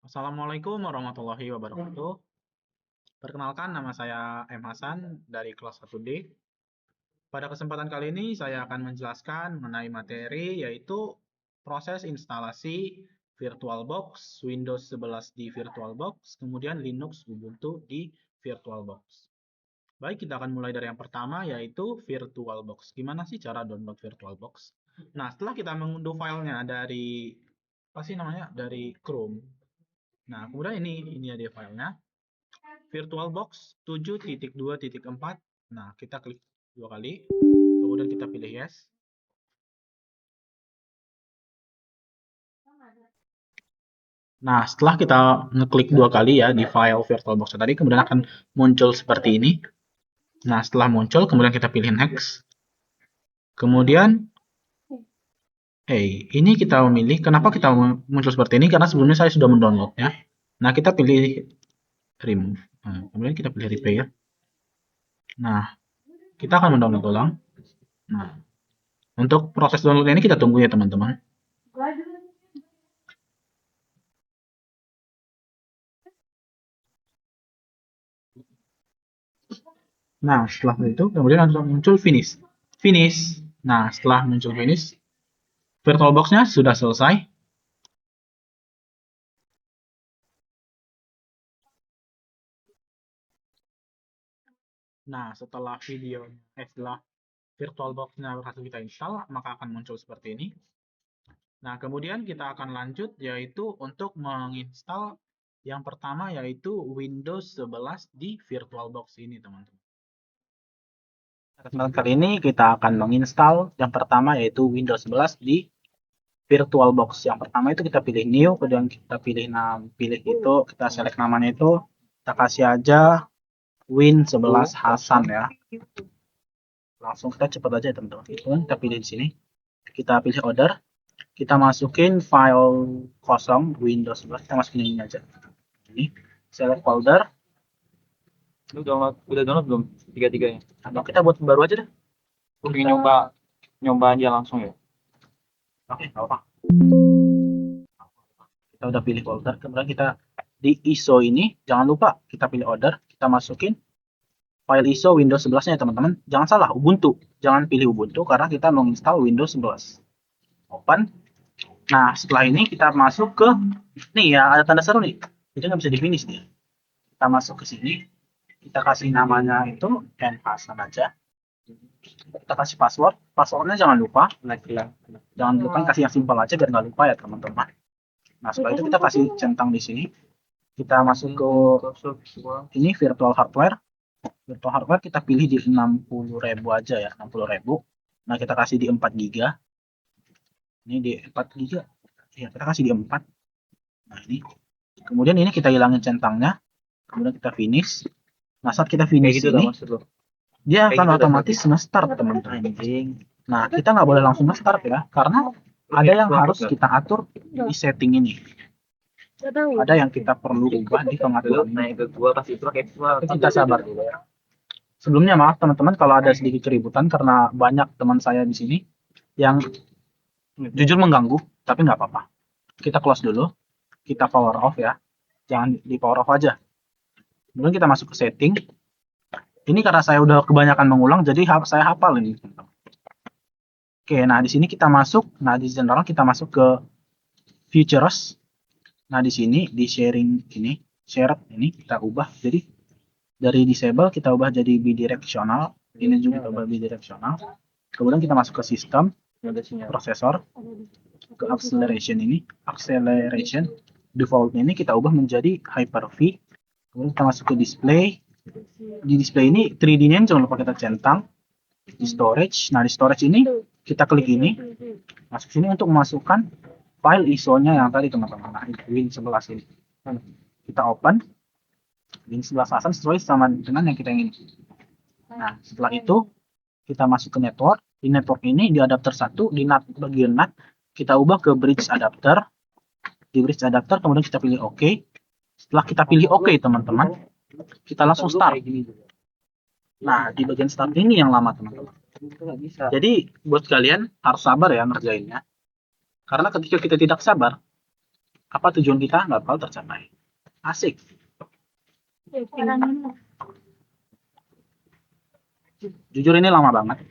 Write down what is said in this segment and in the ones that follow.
Assalamualaikum warahmatullahi wabarakatuh. Perkenalkan, nama saya M. Hasan dari kelas 1D. Pada kesempatan kali ini saya akan menjelaskan mengenai materi yaitu proses instalasi VirtualBox, Windows 11 di VirtualBox, kemudian Linux Ubuntu di VirtualBox. Baik, kita akan mulai dari yang pertama yaitu VirtualBox. Gimana sih cara download VirtualBox? Nah, setelah kita mengunduh filenya dari dari Chrome. Nah, kemudian ini dia filenya. VirtualBox 7.2.4. Nah, kita klik dua kali. Kemudian kita pilih yes. Nah, setelah kita ngeklik dua kali ya di file VirtualBox tadi, kemudian akan muncul seperti ini. Nah, setelah muncul, kemudian kita pilih next. Kemudian, ini kita memilih. Kenapa kita muncul seperti ini? Karena sebelumnya saya sudah mendownloadnya. Nah, kita pilih remove. Nah, kemudian kita pilih repair. Nah, kita akan mendownload ulang. Nah, untuk proses download ini kita tunggu ya teman-teman. Nah, setelah itu kemudian langsung muncul finish. Finish. Nah, setelah muncul finish, VirtualBox-nya sudah selesai. Nah, setelah VirtualBox-nya berhasil kita install, maka akan muncul seperti ini. Nah, kemudian kita akan lanjut yaitu untuk menginstal yang pertama yaitu Windows 11 di VirtualBox ini, teman-teman. Kesempatan kali ini kita akan menginstal yang pertama yaitu Windows 11 di VirtualBox. Yang pertama itu kita pilih new, kemudian kita kita select namanya itu, kita kasih aja Win11 Hasan ya. Langsung kita cepat aja teman-teman. Kita pilih di sini. Kita pilih order. Kita masukin file kosong Windows 11. Kita masukin ini aja. Ini select folder. Lu udah download belum? Tiga-tiganya? Atau kita buat baru aja deh. Gue pengen nyoba aja langsung ya. Oke, nggak apa-apa. Kita udah pilih folder, kemudian kita di ISO ini, jangan lupa kita pilih order, kita masukin file ISO Windows 11-nya ya teman-teman. Jangan salah, Ubuntu. Jangan pilih Ubuntu karena kita menginstal Windows 11. Open. Nah, setelah ini kita masuk ke, nih ya, ada tanda seru nih. Itu nggak bisa di finish nih. Kita masuk ke sini, kita kasih namanya itu N Hasan aja. Kita kasih password. Passwordnya jangan lupa. Jangan lupa kasih yang simpel aja biar nggak lupa ya teman-teman. Nah, setelah itu kita kasih centang di sini. Kita masuk ke ini virtual hardware. Virtual hardware kita pilih di 60.000 aja ya, 60.000. Nah, kita kasih di 4 GB. Ini di 4 GB. Ya, kita kasih di 4. Nah, ini. Kemudian ini kita hilangin centangnya. Kemudian kita finish. Nah, saat kita finish gitu ini, dia akan gitu otomatis nge-start teman-teman. Nah, kita nggak boleh langsung nge-start ya, karena ada yang harus kita atur di setting ini. Ada yang kita perlu ubah di pengaturan ini. Kita sabar dulu ya. Sebelumnya maaf teman-teman kalau ada sedikit keributan karena banyak teman saya di sini yang jujur mengganggu, tapi nggak apa-apa. Kita close dulu, kita power off ya. Jangan di power off aja. Kemudian kita masuk ke setting. Ini karena saya udah kebanyakan mengulang, jadi saya hafal ini. Oke, nah di sini kita masuk. Nah di general kita masuk ke features. Nah di sini di sharing ini, shared ini kita ubah jadi dari disable kita ubah jadi bidirectional. Ini juga kita ubah bidirectional. Kemudian kita masuk ke sistem, prosesor, ke acceleration ini, acceleration default ini kita ubah menjadi Hyper-V. Kemudian kita masuk ke display. Di display ini 3D-nya jangan lupa kita centang. Di storage. Nah, di storage ini kita klik ini. Masuk sini untuk memasukkan file ISO-nya yang tadi teman-teman. Nah, Win11 ini. Kita open. Win11 Hasan sesuai sama dengan yang kita ingin. Nah, setelah itu kita masuk ke network. Di network ini di adapter 1, di bagian NAT kita ubah ke bridge adapter. Di bridge adapter kemudian kita pilih OK. Setelah kita pilih OK teman-teman, kita langsung start. Nah, di bagian start ini yang lama teman-teman. Jadi buat kalian harus sabar ya ngerjainnya. Karena ketika kita tidak sabar, apa tujuan kita nggak bakal tercapai. Asik. Jujur ini lama banget.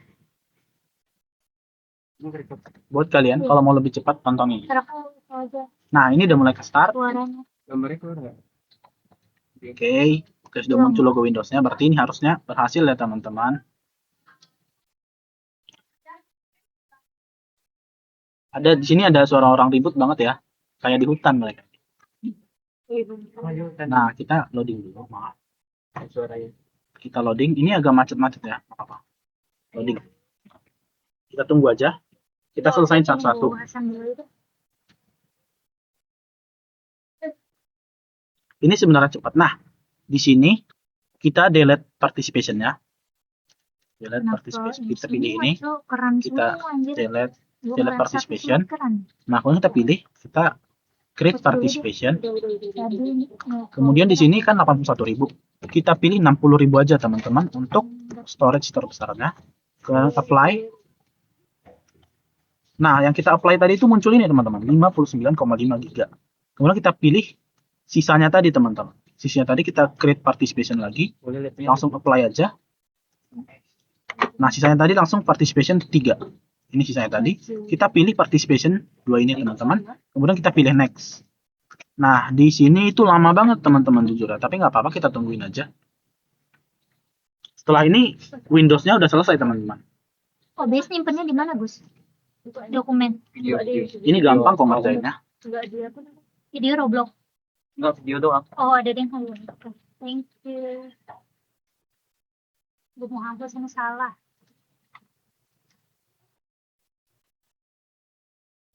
Buat kalian kalau mau lebih cepat tonton ini. Nah, ini udah mulai ke start. Gambarnya keluar nggak? Oke, sudah muncul logo Windows-nya. Berarti ini harusnya berhasil ya teman-teman. Ada di sini ada suara orang ribut banget ya, kayak di hutan mereka. Nah, kita loading dulu, maaf. Suaranya. Kita loading. Ini agak macet-macet ya, nggak apa-apa. Loading. Kita tunggu aja. Kita selesain satu-satu. Ini sebenarnya cepat. Nah, di sini kita delete participation ya. Delete participation. Kita pilih ini. Kita delete participation. Nah, kalau kita pilih, kita create participation. Kemudian di sini kan 81.000. Kita pilih 60.000 aja teman-teman untuk storage terbesarnya. Ke apply. Nah, yang kita apply tadi itu muncul ini teman-teman, 59,5 GB. Kemudian kita pilih sisanya tadi teman-teman. Sisanya tadi kita create participation lagi. Langsung apply aja. Nah, sisanya tadi langsung participation 3. Ini sisanya tadi. Kita pilih participation 2 ini teman-teman. Kemudian kita pilih next. Nah, di sini itu lama banget teman-teman jujur ya. Tapi nggak apa-apa, kita tungguin aja. Setelah ini Windows-nya udah selesai teman-teman. Oh, base nyimpennya di mana, Gus? Dokumen. Ini gampang kok ngerjainnya. Video Roblox. Enggak, video doang. Oh, ada yang halo. Thank you. Gue mau hapus yang salah.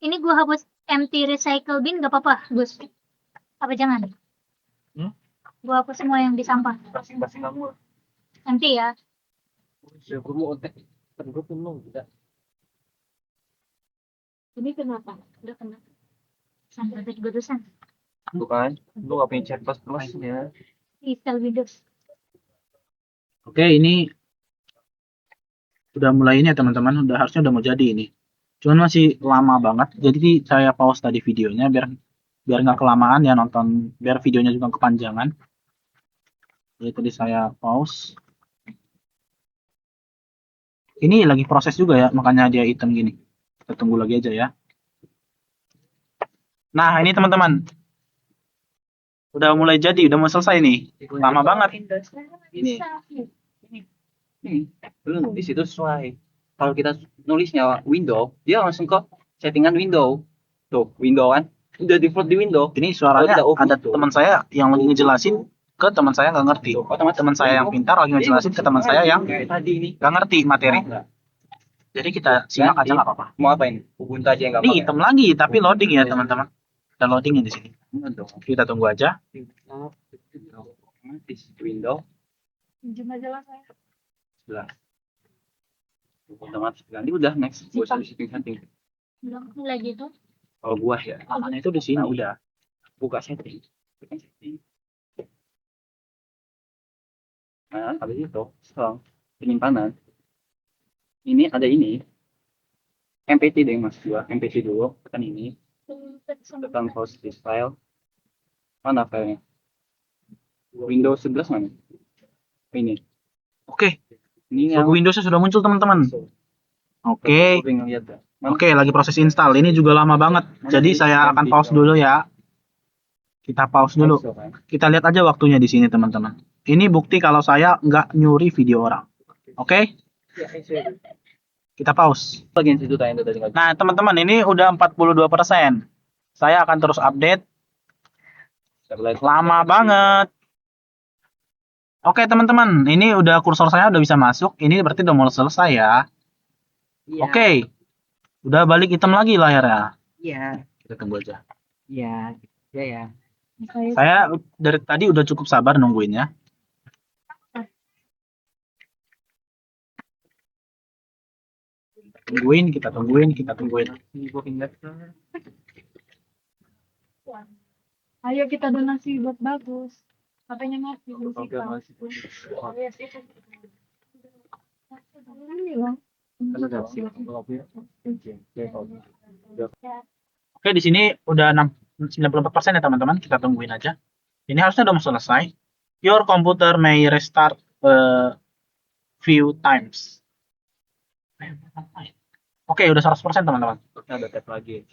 Ini gue hapus empty recycle bin gak apa-apa, Gus? Apa jangan? Gue hapus semua yang di sampah. Masing-masing kamu. Empty ya. Gue mau otek. Gue penuh juga. Ini kenapa? Udah kena. Sampai kegudusan. Bukan, lu gak punya chat plus ya. Install Windows. Oke, ini udah mulai ini ya teman-teman. Harusnya udah mau jadi ini. Cuman masih lama banget. Jadi saya pause tadi videonya biar nggak kelamaan ya nonton. Biar videonya juga kepanjangan. Jadi tadi saya pause. Ini lagi proses juga ya, makanya dia hitam gini. Kita tunggu lagi aja ya. Nah, ini teman-teman. Udah mulai jadi, udah mau selesai nih. Lama banget. Ini. Belum di situ sesuai. Kalau kita nulisnya window, dia langsung ke settingan window. Tuh, window kan. Udah default di window. Ini suaranya Kalau kita ada teman saya yang lagi ngejelasin ke teman saya nggak ngerti. Teman saya yang pintar lagi ngejelasin ke teman saya yang tadi ini nggak ngerti materi. Jadi kita simak aja nggak apa-apa. mau apa ini? Ubuntu aja yang Ini hitam lagi, tapi loading ya teman-teman. Ada loading di sini. Kita tunggu aja. Window Jumlah jelas saya. sebelah. Otomatis ganti udah next. Gua usah setting. Belum lagi tuh. Kalau gua ya, Namanya itu di sini udah. buka setting. Nah, habis itu sekarang penyimpanan. Ini ada ini. MPT deh mas gua. MPT dulu. Tekan ini. Tekan host this file. Mana filenya? Windows 11 mana? Ini. Oke, Ini logo Windows-nya sudah muncul teman-teman. Oke. Oke, lagi proses install. Ini juga lama banget. Jadi saya akan pause dulu ya. Kita pause dulu. Kita lihat aja waktunya di sini teman-teman. Ini bukti kalau saya nggak nyuri video orang. Oke? Kita pause. Bagian situ tanya tadi. Nah, teman-teman, ini udah 42%. Saya akan terus update. Lama banget. Oke, teman-teman, ini udah kursor saya udah bisa masuk. Ini berarti udah mau selesai ya. Oke. Udah balik hitam lagi layarnya. Iya. Kita tunggu aja. Iya. Iya ya. Saya dari tadi udah cukup sabar nungguinnya. Kita tungguin. Ayo kita donasi buat bagus. HP-nya mati. Oke, masih. Oke, di sini udah 94% ya teman-teman, kita tungguin aja. Ini harusnya udah mau selesai. Your computer may restart few times. Oke, udah 100% teman-teman. Ada tab lagi.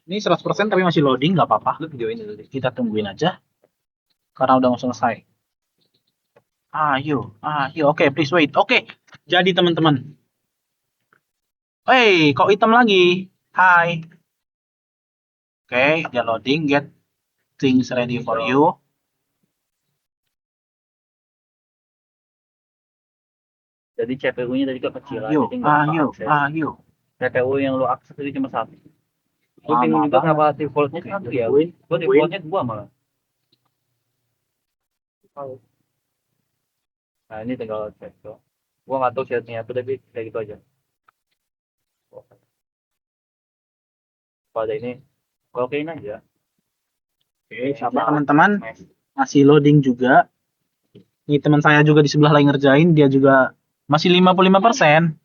Ini 100% tapi masih loading, nggak apa-apa. Lu videoin dulu deh. Kita tungguin aja. Karena udah mau selesai. Ayo. Oke, please wait. Oke, jadi teman-teman. Hey, kok hitam lagi? Hai. Oke, dia loading. Get things ready for you. Jadi CPU-nya tadi kekecilan, jadi nggak bisa akses. Ayo. CPU yang lu akses itu cuma satu. Gue Lama bingung juga banget. kenapa defaultnya Oke, satu ya. tungguin, Gue defaultnya dua malah. Nah ini tinggal cek tuh. Gue nggak tahu settingnya apa tapi kayak gitu aja. Pada ini, gue okein aja. Oke, sabar teman-teman. Masih loading juga. Ini teman saya juga di sebelah lagi ngerjain, dia juga masih 55%.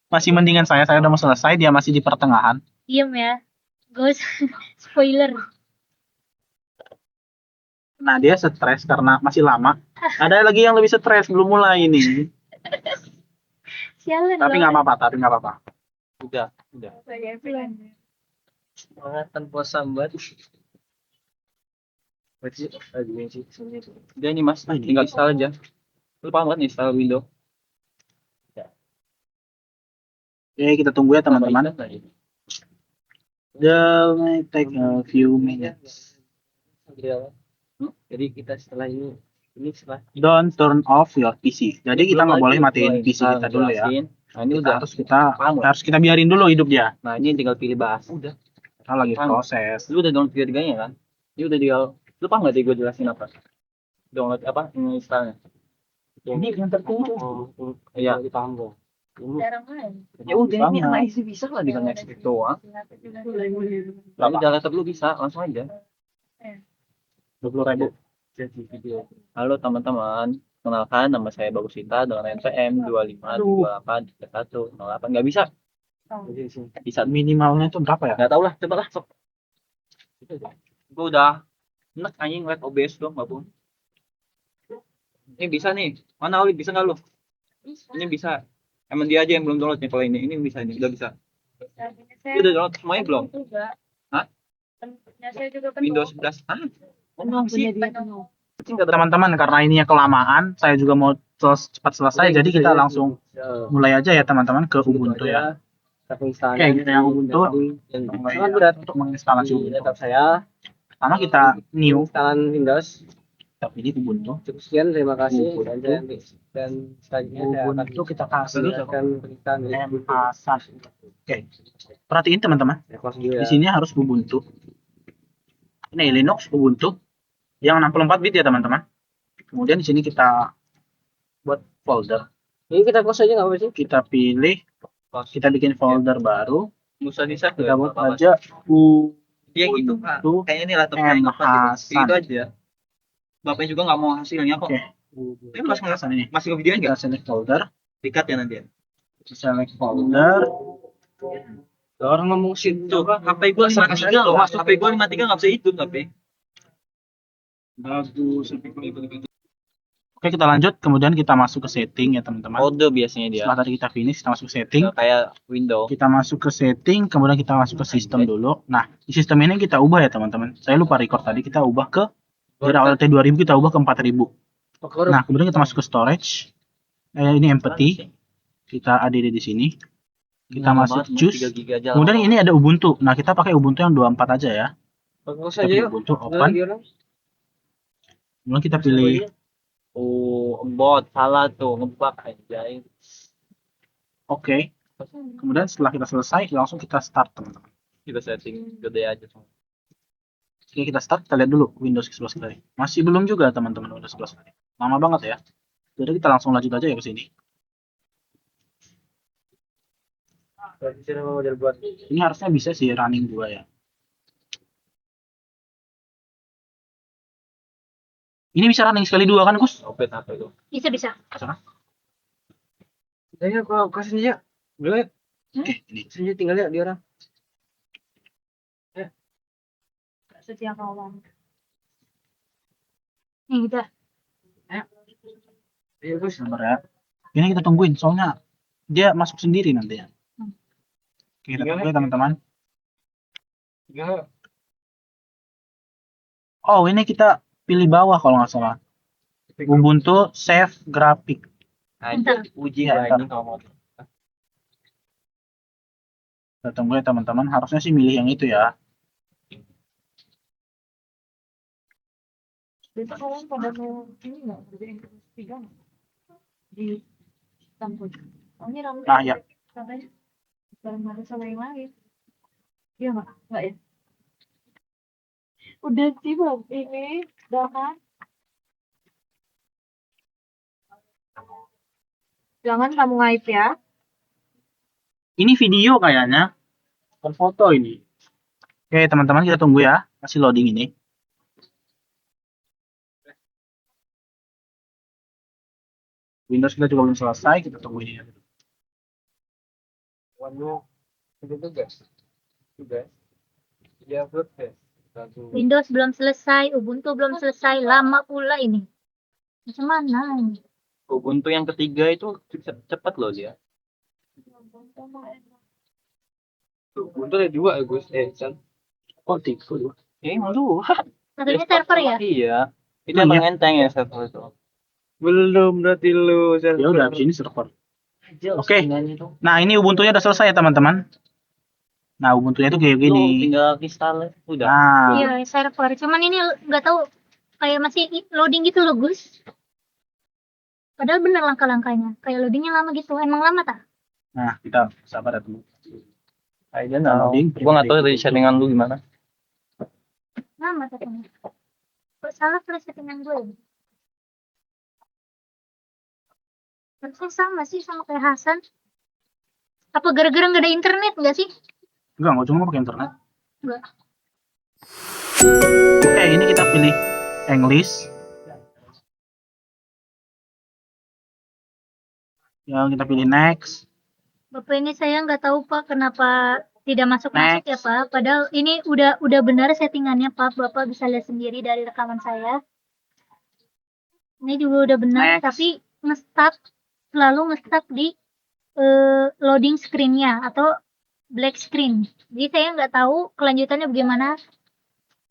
Masih mendingan saya udah mau selesai, dia masih di pertengahan. Diem ya. Ghost spoiler. Nah, dia stres karena masih lama. Ada lagi yang lebih stres, belum mulai ini. Sialan Tapi nggak apa-apa. Udah. Semangat tanpa sambat. Udah ini mas, tinggal install aja. Lu paham kan install Windows? Oke, kita tunggu ya teman-teman. The may take a few minutes. Jadi kita setelah ini setelah Don't turn off your PC. Jadi kita nggak boleh matiin PC kita dulu ya. Nah ini udah. Harus kita biarin dulu hidup dia. Nah ini tinggal pilih bahas. Udah. Kita lagi proses. Lu udah download tiga-tiganya kan? Ini udah tinggal. Lu paham nggak tadi gue jelasin apa? Download apa? Installnya. Ini yang tertunggu. Iya. ditambah. Jarang main. Ya udah ini anak isi bisa lah dengan next doang. Lalu jalan laptop lu bisa langsung aja. 20.000. Jadi video. Halo teman-teman, kenalkan nama saya Bagusita dengan NPM 25283108. Nggak bisa? Bisa Minimalnya itu berapa ya? nggak tahu lah, coba lah. Sok. Gue udah enak anjing liat OBS dong, babung. Ini bisa nih. Mana Oli bisa nggak lu? Ini bisa. Emang dia aja yang belum download nih kalau ini. Ini bisa ini, udah bisa. Lu udah download semuanya belum? Hah? Saya juga Windows 11. Hah? Belum sih. Teman-teman, karena ininya kelamaan, saya juga mau cepat selesai, jadi kita langsung mulai aja ya teman-teman ke Ubuntu ya. Oke, kita yang Ubuntu sangat berat untuk menginstalasi Ubuntu. Laptop saya Pertama kita new, instalan Windows. kita pilih Ubuntu. Cukup sekian, terima kasih. Ubuntu. Dan selanjutnya saya akan Ubuntu kita kasih berikan MA1. Oke, perhatiin teman-teman, request dulu ya. di sini harus Ubuntu. Ini Linux Ubuntu yang 64 bit ya teman-teman. Kemudian di sini kita buat folder. Ini kita close aja nggak apa sih? Kita pilih, kita bikin folder baru. Musa Nisa Kita buat aja Ubuntu dia gitu Pak. Kayaknya ini laptop kayak MH gitu. Itu aja. Bapaknya juga nggak mau hasilnya kok. Oke. Tapi masih ngerasain ini. Masih ke video Kita nggak? select folder. Dikat ya nanti. Select folder. Orang ngomong shit Tuh, HP gua 53 loh, Mas. HP gua 53 nggak bisa hidup tapi. Bagus. Oke, kita lanjut. Kemudian kita masuk ke setting ya teman-teman. Kode biasanya dia. Setelah tadi kita finish, kita masuk ke setting. Nggak kayak Windows. Kita masuk ke setting, kemudian kita masuk ke sistem dulu. Nah, di sistem ini kita ubah ya teman-teman. Saya lupa record tadi, kita ubah ke dari awal T2000 kita ubah ke 4000. Nah, kemudian kita masuk ke storage. Ini empty. Kita add di sini. Kita masuk choose. Kemudian ini ada Ubuntu. Nah, kita pakai Ubuntu yang 24 aja ya. Close Kita aja pilih yuk. Ubuntu open. Kemudian kita pilih Oh, bot salah tuh ngebug anjay. oke. Kemudian setelah kita selesai, langsung kita start teman-teman. Kita setting gede aja semua. Oke, kita start. Kita lihat dulu Windows 11 kali. Masih belum juga teman-teman Windows 11 kali. Lama banget ya. Jadi kita langsung lanjut aja ya ke sini. Ini harusnya bisa sih running 2 ya. Ini bisa running sekali 2 kan, Gus? Opet apa itu? Bisa. Ayo kok kasih aja. Boleh. Oke, ini. Sini tinggal lihat di orang. setia kawan. Nih udah. Iya Gus. Sabar ya. Ini kita tungguin, soalnya dia masuk sendiri nanti ya. Oke, kita tunggu ya teman-teman. Enggak. Oh, ini kita pilih bawah kalau nggak salah. Ubuntu Save Graphic. Bentar. Uji Ya, lah bentar. ini kalau mau. Kita tunggu ya teman-teman. Harusnya sih milih yang itu ya. Besok kalian pada mau ini nggak kerjain tiga di kampus? Oh, ini rambut. Nah, ya. Katanya bareng bareng sama yang lain. Iya nggak? Nggak ya? Udah sih bang, ini udah kan? Jangan kamu ngaib ya. Ini video kayaknya. Bukan foto ini. Oke, teman-teman kita tunggu ya. Masih loading ini. Windows kita juga belum selesai. Kita tunggu ini ya. Waduh. Itu guys. Sudah. Dia upload ya. Satu. Windows belum selesai, Ubuntu belum selesai, lama pula ini. Macam mana ini? Ubuntu yang ketiga itu cepat loh dia. Ubuntu ada 2 ya Gus. San. Oh, tiga. Emang dua. Katanya server ya? Iya. Itu Oh, emang iya. enteng ya server itu. Belum berarti lu. Ya udah, habis ini server. Oke. Settingannya tuh. Nah, ini Ubuntunya udah selesai ya teman-teman. Nah, Ubuntunya itu kayak Lu gini. tinggal install udah. Nah, Iya, server. Cuman ini nggak tahu kayak masih loading gitu loh, Gus. Padahal bener langkah-langkahnya. Kayak loadingnya lama gitu. Emang lama tak? nah kita sabar ya teman. I don't know. Loading. Gua nggak tahu dari settingan lu gimana. Lama katanya. Kok salah flash settingan gue? Ya? Harusnya sama sih sama kayak Hasan. Apa gara-gara nggak ada internet nggak sih? Enggak cuma pakai internet. Enggak. Oke, ini kita pilih English. Ya, kita pilih next. Bapak ini saya nggak tahu Pak kenapa tidak masuk Next. ya Pak. Padahal ini udah benar settingannya Pak. Bapak bisa lihat sendiri dari rekaman saya. Ini juga udah benar, Next. tapi selalu nge-stuck di loading screen-nya atau black screen. Jadi saya nggak tahu kelanjutannya bagaimana.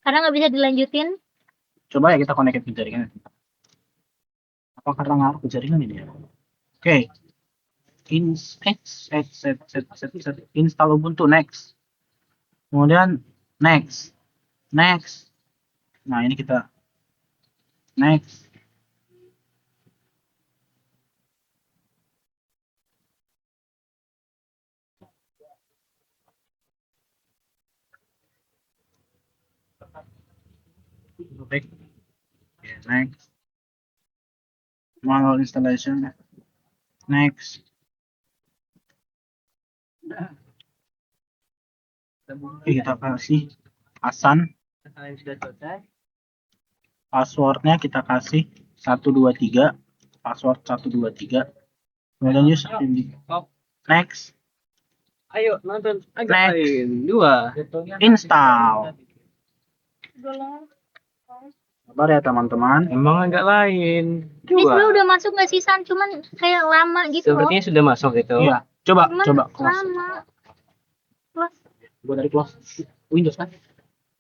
Karena nggak bisa dilanjutin. Coba ya kita connect ke jaringan. Apa karena ngaruh ke jaringan ini ya? Oke. Install Ubuntu next. Kemudian next. Nah, ini kita next. Back. Next. Manual installation. Next. Oke, kita kasih Hasan. Sudah selesai. Passwordnya kita kasih 123. Password 123. Kemudian use next. Ayo nonton agak Next. lain. 2. Install. Sabar ya teman-teman. Emang agak lain. Ini sebenarnya udah masuk nggak sih San? Cuman kayak lama gitu loh. Sepertinya sudah masuk itu. Iya, coba Cuman close. lama. Close. Gua dari close. Windows kan?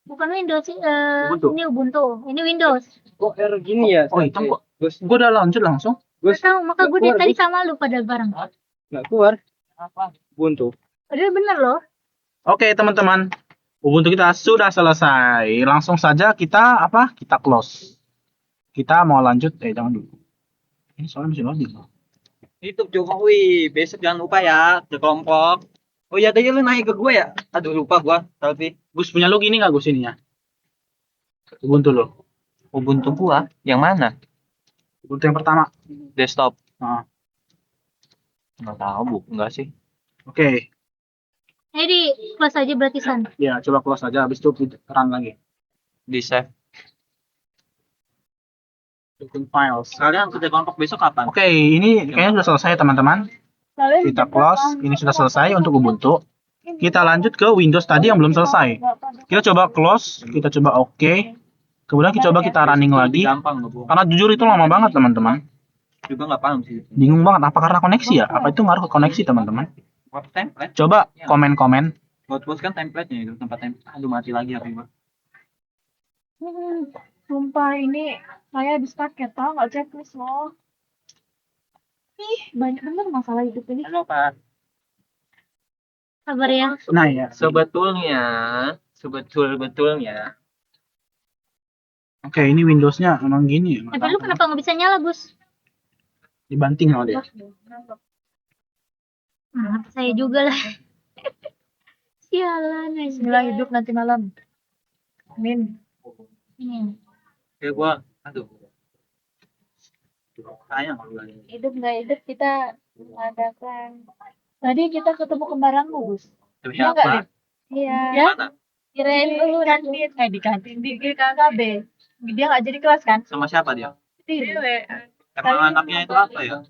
Bukan Windows sih, Ubuntu. ini Ubuntu. Ini Windows. Kok error gini ya? Oh, hitam kok. Gus, Gua udah lanjut langsung. Gak tahu, maka gue dari keluar, tadi Gus. sama lu pada bareng. nggak keluar. Ubuntu. Padahal bener loh. Oke, teman-teman. Ubuntu kita sudah selesai. Langsung saja kita Kita close. Kita mau lanjut jangan dulu. Ini soalnya masih loading. Itu Jokowi, besok jangan lupa ya ke kelompok. Oh iya tadi lu naik ke gue ya? Aduh lupa gua, tapi Gus punya lu gini nggak Gus ininya? Ubuntu lo. Ubuntu gua yang mana? Ubuntu yang pertama. Desktop. Nah, Nggak tahu bu, enggak sih. Oke. Ini di close aja berarti San. Ya, coba close aja. Habis itu run lagi. Di save. Open files. Kalian ke kelompok besok kapan? Oke, ini kayaknya sudah selesai teman-teman. Lalu Kita close. Ini sudah selesai untuk Ubuntu. kita lanjut ke Windows tadi yang belum selesai. Kita coba close, kita coba oke. Kemudian kita running lagi. Gampang nggak, Bu? Karena jujur itu lama banget teman-teman. Juga nggak paham sih. Bingung banget, apa karena koneksi ya? Apa itu ngaruh ke koneksi teman-teman? What template? Coba komen-komen. Buat kan template-nya itu, tempat template. Aduh, mati lagi HP gua. Sumpah ini saya habis paket tau nggak checklist loh. Ih, banyak bener masalah hidup ini. Halo, Pak. Sabar ya. Nah ya, Sebetulnya. oke, ini Windows-nya emang gini ya. Tapi lu kenapa nggak bisa nyala, Gus? Dibanting sama dia. Nah, saya juga lah. Sialan aja. Bismillah hidup nanti malam. Amin. Ini. Ya gua, aduh. Sayang lu lagi. Hidup nggak hidup kita mengadakan. Tadi kita ketemu kembaranmu, Gus. Iya nggak, Siapa? Dit? Iya. Mana? Kirain lu kantin, di kantin di GKKB. Dia nggak jadi kelas kan? Sama siapa dia? Cewek. Emang anaknya itu apa ya?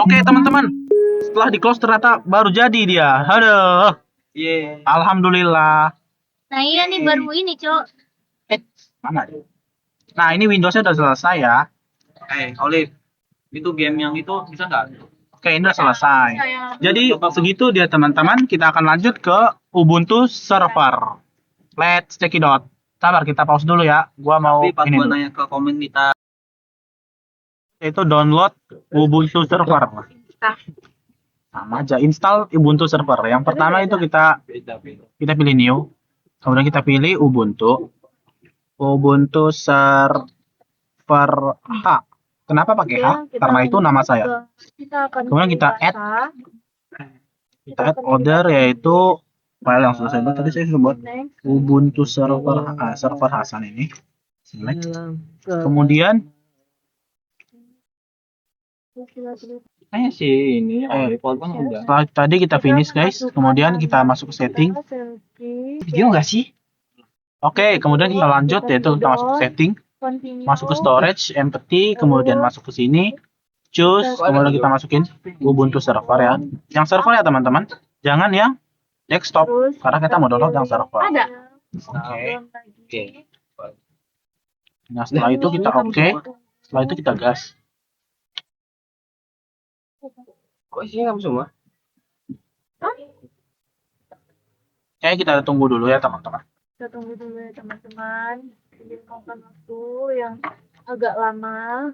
Oke teman-teman, setelah di close ternyata baru jadi dia. Aduh, Iya. alhamdulillah. Nah, iya nih baru ini, Cok. Mana dia? Nah ini Windows-nya udah selesai ya. Olive. Itu game yang itu bisa nggak? Oke, ini udah selesai. Jadi segitu dia teman-teman. Kita akan lanjut ke Ubuntu server. Let's check it out. Sabar, kita pause dulu ya. Gua mau Tapi pas ini gua dulu. nanya ke komunitas Itu download Ubuntu server. Sama aja, install Ubuntu server. Yang pertama itu kita pilih new. Kemudian kita pilih Ubuntu. Ubuntu server H. Kenapa pakai H? Karena itu nama saya. Kita akan Kemudian kita add. Kita add order yaitu file yang sudah saya buat tadi, saya sudah buat Ubuntu server Hasan ini. Select. Kemudian kayaknya sih ini default kan udah. setelah tadi kita finish guys, kemudian kita masuk ke setting. Video nggak sih? Oke, kemudian kita lanjut yaitu kita masuk ke setting, masuk ke storage, empty, kemudian masuk ke sini, choose, kemudian kita masukin Ubuntu server ya. Yang server ya teman-teman, jangan yang desktop karena kita mau download yang server. Ada. Oke. Nah setelah itu kita oke, setelah itu kita gas. Kok isinya kamu semua? Oke, kita tunggu dulu ya teman-teman. Kita tunggu dulu ya teman-teman. Ini makan waktu yang agak lama.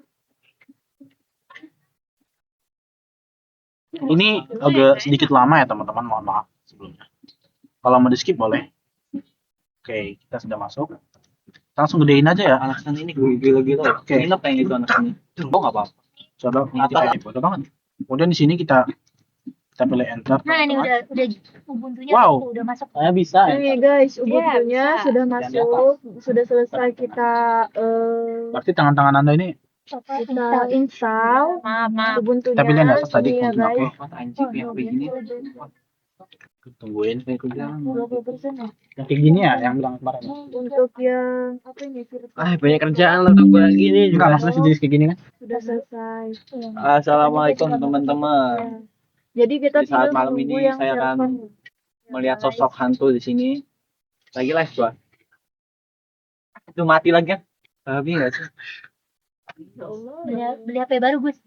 Ini agak sedikit lama ya teman-teman, mohon maaf sebelumnya. Kalau mau di skip boleh. Oke, kita sudah masuk. Langsung gedein aja ya. Alasan ini gue gila-gila. Oke. Ini pengen itu anak ini. Oh nggak apa-apa. Coba ini bodoh banget. Kemudian di sini kita pilih enter. Nah, ini teman-teman. udah Ubuntunya Wow. tuh udah masuk. Saya bisa ya. Ini guys, Ubuntu-nya bisa. sudah Yang di masuk, sudah selesai kita Berarti tangan-tangan Anda ini kita install Maaf. Ubuntu-nya. kita pilih yang di atas tadi. Ini ya Oke, guys. What anjing yang begini. tungguin. 20% ya. Yang kayak gini ya, yang bilang kemarin. Untuk yang apa ini virus Banyak kerjaan lah untuk gue gini. Enggak, maksudnya si jenis kayak gini kan? sudah selesai. Assalamualaikum teman-teman. Ya. Jadi kita Di saat tinggal malam menunggu ini yang saya akan server. Melihat sosok hantu di sini. Lagi live gua. Itu mati lagi kan? Tapi nggak sih? Ya Allah. Beli HP baru, Gus.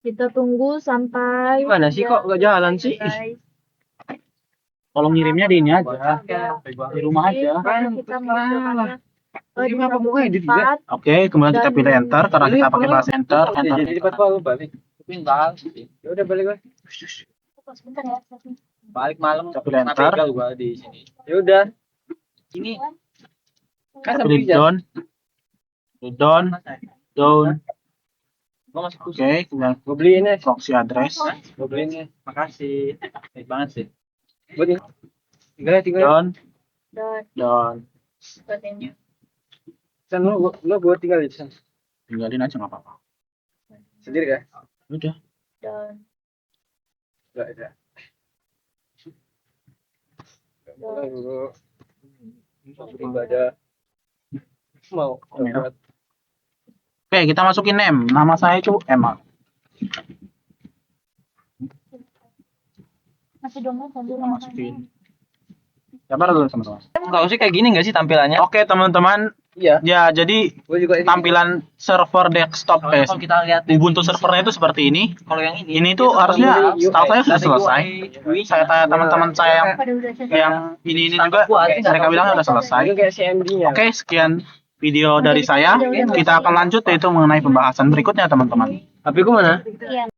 Kita tunggu sampai Gimana sih kok nggak jalan sih? guys. Tolong ngirimnya di ini aja. Di rumah aja. Karena kita mau coba Ini apa mau edit juga? Oke, kemudian kita pilih enter karena kita pakai bahasa enter. Jadi cepat lu balik. Pintar. Ya udah balik gue. Sebentar ya. Balik malam. Kita pilih enter. Tinggal gua di sini. Ya udah. Ini kan Kita pilih down. Gua masuk Oke, kemudian Gua beliin ya. proxy address. Gua beliin ya. Makasih. Baik banget sih. Buat ini. Tinggal. Down. San lu gua tinggal di sana. Tinggalin aja nggak apa-apa. Sendiri kan? Udah. Enggak ada. Dulu. Ibadah. Mau. Oke, kita masukin name. Nama saya itu Emma. Masih download sambil Kita masukin Gambar dulu teman-teman. Tahu sih kayak gini nggak sih tampilannya? Oke teman-teman, Iya. ya jadi Gue juga tampilan server desktop kalau kita lihat Ubuntu servernya itu seperti ini. kalau yang ini Ini tuh harusnya setahu saya sudah selesai. Saya tanya Iya. teman-teman saya Pada udah selesai. yang ini juga, mereka bilang sudah selesai. kayak CMD-nya. Oke, sekian video dari saya. Kita akan lanjut yaitu mengenai pembahasan berikutnya teman-teman. HP gue mana? Iya.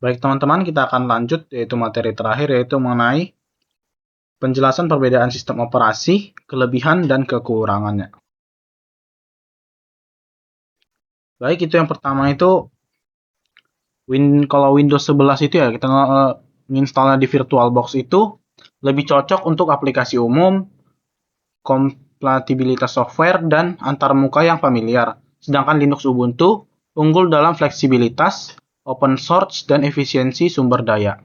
Baik teman-teman, kita akan lanjut yaitu materi terakhir yaitu mengenai penjelasan perbedaan sistem operasi, kelebihan dan kekurangannya. Baik, itu yang pertama itu kalau Windows 11 itu ya kita menginstalnya di VirtualBox itu lebih cocok untuk aplikasi umum, kompatibilitas software dan antarmuka yang familiar. Sedangkan Linux Ubuntu unggul dalam fleksibilitas, open source dan efisiensi sumber daya.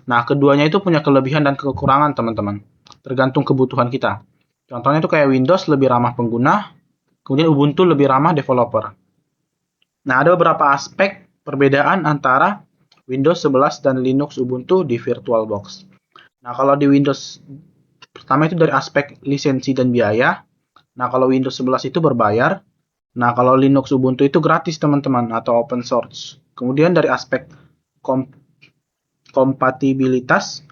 Nah, keduanya itu punya kelebihan dan kekurangan, teman-teman. Tergantung kebutuhan kita. Contohnya itu kayak Windows lebih ramah pengguna, kemudian Ubuntu lebih ramah developer. Nah, ada beberapa aspek perbedaan antara Windows 11 dan Linux Ubuntu di VirtualBox. Nah, kalau di Windows pertama itu dari aspek lisensi dan biaya. Nah, kalau Windows 11 itu berbayar. Nah, kalau Linux Ubuntu itu gratis, teman-teman, atau open source. Kemudian dari aspek kompatibilitas.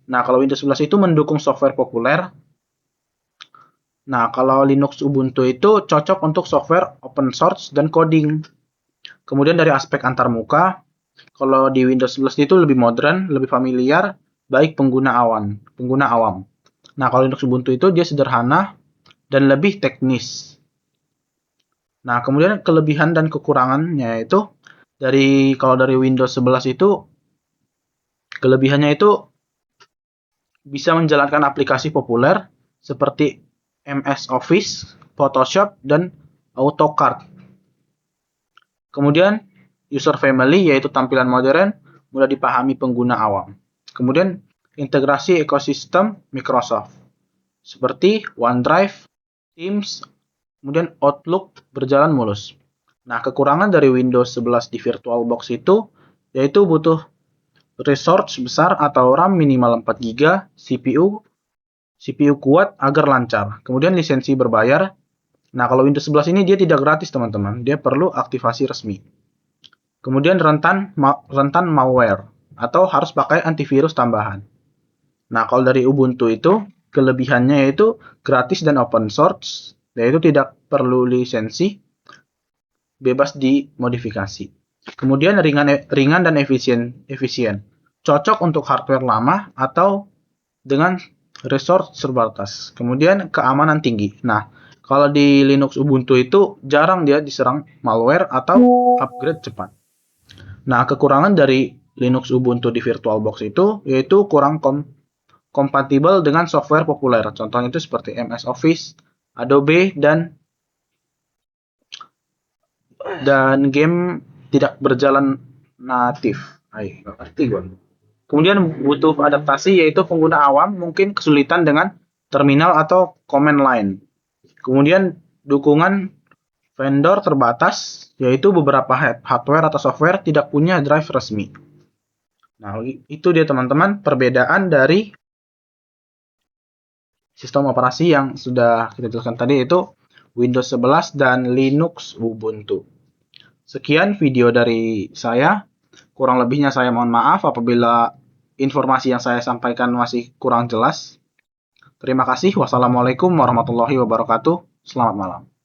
Nah, kalau Windows 11 itu mendukung software populer. Nah, kalau Linux Ubuntu itu cocok untuk software open source dan coding. Kemudian dari aspek antarmuka, kalau di Windows 11 itu lebih modern, lebih familiar, baik pengguna awam. Nah, kalau Linux Ubuntu itu dia sederhana dan lebih teknis. Nah, kemudian kelebihan dan kekurangannya itu kalau dari Windows 11 itu kelebihannya itu bisa menjalankan aplikasi populer seperti MS Office, Photoshop, dan AutoCAD. Kemudian user friendly yaitu tampilan modern, mudah dipahami pengguna awam. Kemudian integrasi ekosistem Microsoft seperti OneDrive, Teams, kemudian Outlook berjalan mulus. Nah, kekurangan dari Windows 11 di VirtualBox itu yaitu butuh resource besar atau RAM minimal 4 GB, CPU kuat agar lancar. Kemudian lisensi berbayar. Nah, kalau Windows 11 ini dia tidak gratis, teman-teman. Dia perlu aktivasi resmi. Kemudian rentan malware atau harus pakai antivirus tambahan. Nah, kalau dari Ubuntu itu kelebihannya yaitu gratis dan open source, yaitu tidak perlu lisensi, bebas dimodifikasi. Kemudian ringan dan efisien. Cocok untuk hardware lama atau dengan resource terbatas. Kemudian keamanan tinggi. Nah, kalau di Linux Ubuntu itu jarang dia diserang malware atau upgrade cepat. Nah, kekurangan dari Linux Ubuntu di VirtualBox itu yaitu kurang kompatibel dengan software populer. Contohnya itu seperti MS Office, Adobe, dan game tidak berjalan natif. Kemudian butuh adaptasi yaitu pengguna awam mungkin kesulitan dengan terminal atau command line. Kemudian dukungan vendor terbatas yaitu beberapa hardware atau software tidak punya drive resmi. Nah, itu dia teman-teman perbedaan dari sistem operasi yang sudah kita jelaskan tadi yaitu Windows 11 dan Linux Ubuntu. Sekian video dari saya. Kurang lebihnya saya mohon maaf apabila informasi yang saya sampaikan masih kurang jelas. Terima kasih. Wassalamualaikum warahmatullahi wabarakatuh. Selamat malam.